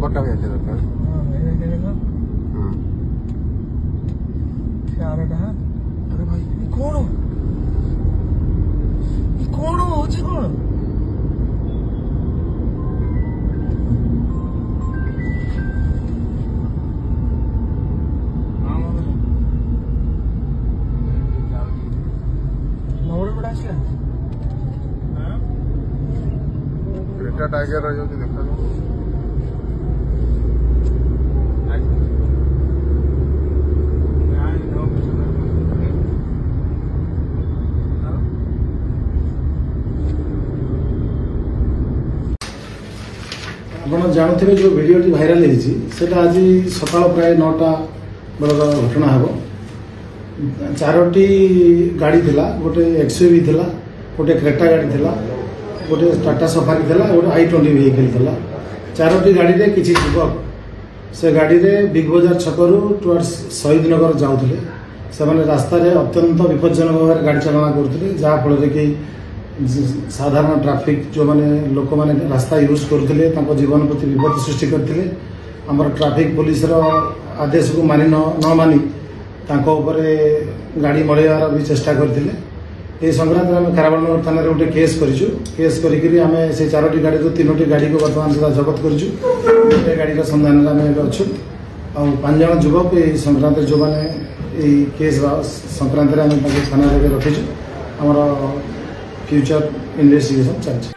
Number टा भी आते दरकार अरे भाई कौन होची कौन क्रेटा टाइगर रही देखा आप जानते जो भिडियोटी भाइराल होता आज सका प्राय 9टा बेलर घटना हे 4टी गाड़ी थिला गोटे एक्सयूवी थिला गोटे क्रेटा गाड़ी थिला गोटे टाटा सफारी थिला गोटे i20 व्हीकल थिला 4टी गाड़ी रे किछि युवक से गाड़ी रे बिग बजार छकरू टुवर्ड्स शहीद नगर जाउथिले से माने रास्ता रे अत्यंत विपज्जनक भाव गाड़ी चालना करथिले जहा फल कि साधारण ट्रैफिक जो माने लोक माने रास्ता यूज करथिले तांको जीवन प्रति विपद सृष्टि करथिले हमर ट्रैफिक पुलिस रो आदेश को मानि न मानि तांको ऊपरे गाड़ी मरेयार भी चेष्टा करथिले ए संक्रांत में खारबानगर थाना रे उठे केस करिछु केस करिकरी हमें से 4टी गाड़ी तो 3टी गाड़ी को वर्तमान सुधा जब्त करिछु गोटे गाड़ी का संधान में अच्छु आ 5 जन युवक ए संक्रांत जो माने ए केस संक्रांत रे हम थाना रे रखिछु हमर फ्यूचर इन्वेस्टिगेशन चलछि।